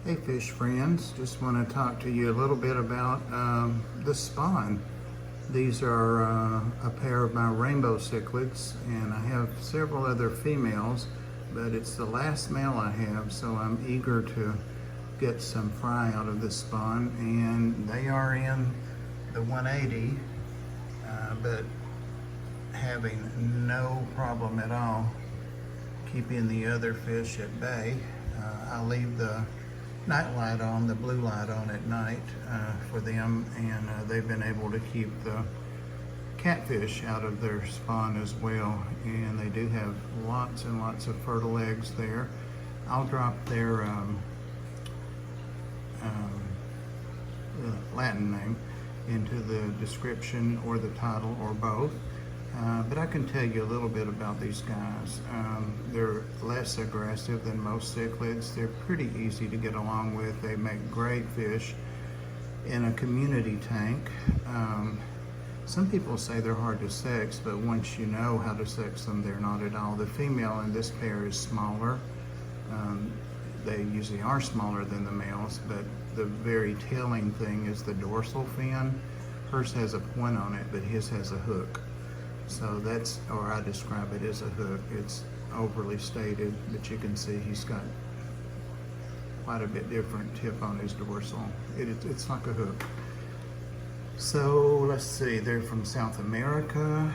Hey fish friends, just want to talk to you a little bit about the spawn. These are a pair of my rainbow cichlids, and I have several other females, but it's the last male I have, so I'm eager to get some fry out of this spawn. And they are in the 180, but having no problem at all keeping the other fish at bay. I leave the night light on, the blue light on at night for them, and they've been able to keep the catfish out of their spawn as well. And they do have lots and lots of fertile eggs there. I'll drop their Latin name into the description or the title or both. But I can tell you a little bit about these guys. They're less aggressive than most cichlids. They're pretty easy to get along with. They make great fish in a community tank. Some people say they're hard to sex, but once you know how to sex them, they're not at all. The female in this pair is smaller. They usually are smaller than the males, but the very telling thing is the dorsal fin. Hers has a point on it, but his has a hook. So that's, or I describe it as a hook. It's overly stated, but you can see he's got quite a bit different tip on his dorsal. It's like a hook. So let's see, they're from South America.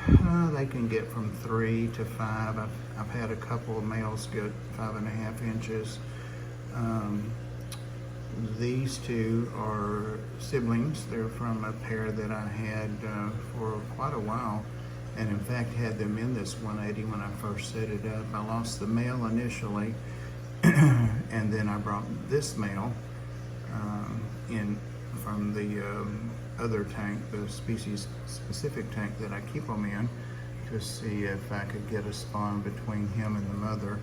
They can get from 3 to 5. I've had a couple of males get 5.5 inches. These two are siblings. They're from a pair that I had for quite a while, and in fact had them in this 180 when I first set it up. I lost the male initially, and then I brought this male in from the other tank, the species specific tank that I keep them in, to see if I could get a spawn between him and the mother.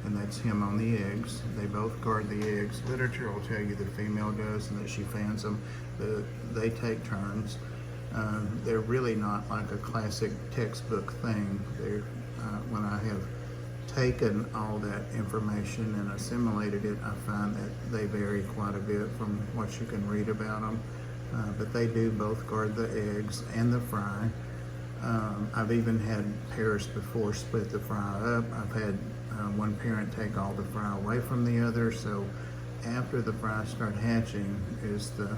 And that's him on the eggs. They both guard the eggs. Literature will tell you the female does, and that she fans them. They take turns. They're really not like a classic textbook thing. When I have taken all that information and assimilated it, I find that they vary quite a bit from what you can read about them. But they do both guard the eggs and the fry. I've even had pairs before split the fry up. I've had one parent take all the fry away from the other, so after the fry start hatching is the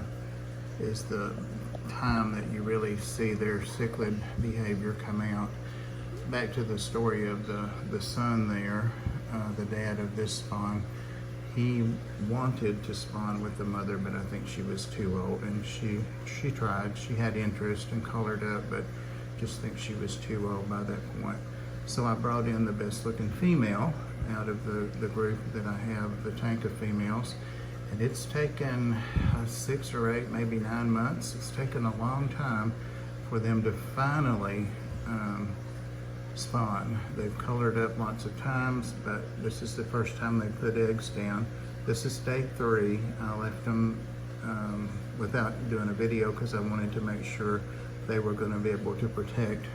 time that you really see their cichlid behavior come out. Back to the story of the son there, the dad of this spawn. He wanted to spawn with the mother, but I think she was too old, and she tried. She had interest and colored up, but just think she was too old by that point. So I brought in the best looking female out of the group that I have, the tank of females. And it's taken 6 or 8, maybe 9 months. It's taken a long time for them to finally spawn. They've colored up lots of times, but this is the first time they put eggs down. This is day 3. I left them without doing a video because I wanted to make sure they were going to be able to protect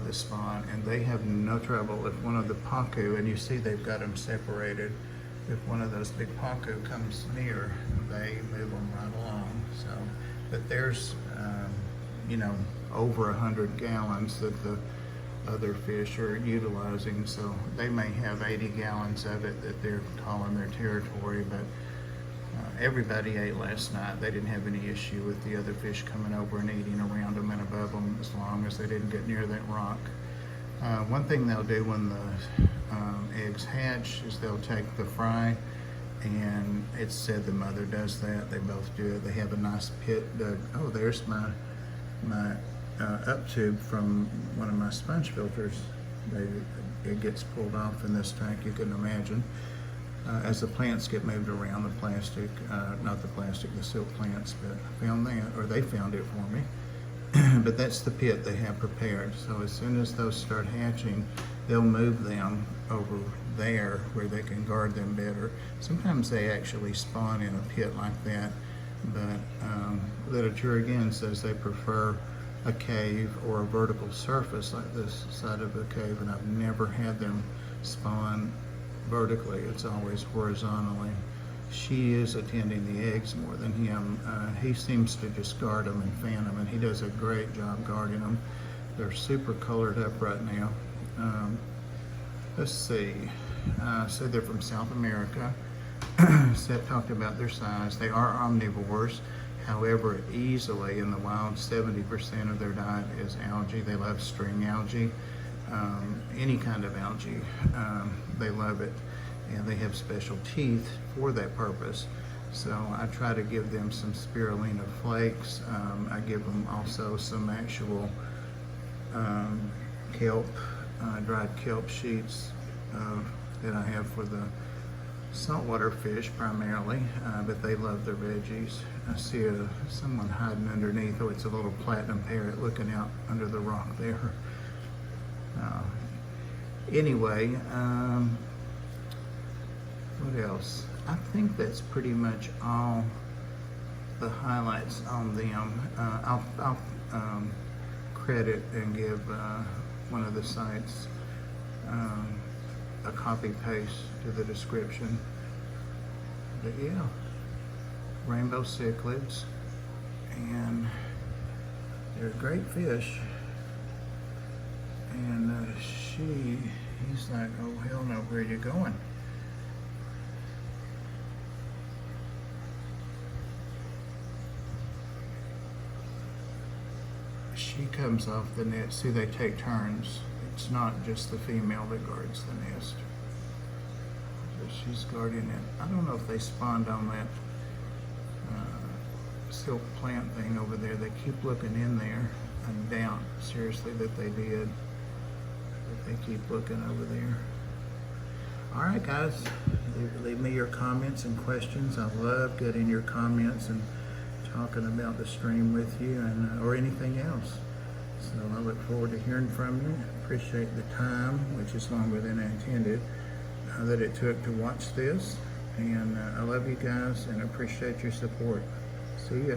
the spawn, and they have no trouble. If one of the pacu, and you see they've got them separated, if one of those big pacu comes near, they move them right along. So, but there's you know, over 100 gallons that the other fish are utilizing, so they may have 80 gallons of it that they're calling their territory. But everybody ate last night. They didn't have any issue with the other fish coming over and eating around them and above them, as long as they didn't get near that rock. One thing they'll do when the eggs hatch is they'll take the fry, and it's said the mother does that. They both do it. They have a nice pit dug. Oh, there's my up tube from one of my sponge filters. It gets pulled off in this tank, you can imagine. As the plants get moved around, the plastic, not the plastic, the silk plants, but I found that, or they found it for me. But that's the pit they have prepared. So as soon as those start hatching, they'll move them over there where they can guard them better. Sometimes they actually spawn in a pit like that, but literature again says they prefer a cave or a vertical surface like this side of a cave, and I've never had them spawn vertically, it's always horizontally. She is attending the eggs more than him. He seems to just guard them and fan them, and he does a great job guarding them. They're super colored up right now. Let's see. So they're from South America. Seth talked about their size. They are omnivores. However, easily in the wild, 70% of their diet is algae. They love string algae, any kind of algae. They love it, and they have special teeth for that purpose. So I try to give them some spirulina flakes. I give them also some actual kelp, dried kelp sheets that I have for the saltwater fish primarily, but they love their veggies. I see someone hiding underneath. Oh, it's a little platinum parrot looking out under the rock there. Anyway, what else? I think that's pretty much all the highlights on them. I'll credit and give one of the sites a copy paste to the description. But yeah, rainbow cichlids, and they're great fish. And he's like, oh hell no, where are you going? She comes off the nest. See, they take turns. It's not just the female that guards the nest. So she's guarding it. I don't know if they spawned on that silk plant thing over there. They keep looking in there. I doubt seriously that they did. But they keep looking over there. All right, guys. Leave me your comments and questions. I love getting your comments and talking about the stream with you, and or anything else. So I look forward to hearing from you. Appreciate the time, which is longer than I intended, that it took to watch this. And I love you guys and appreciate your support. See ya.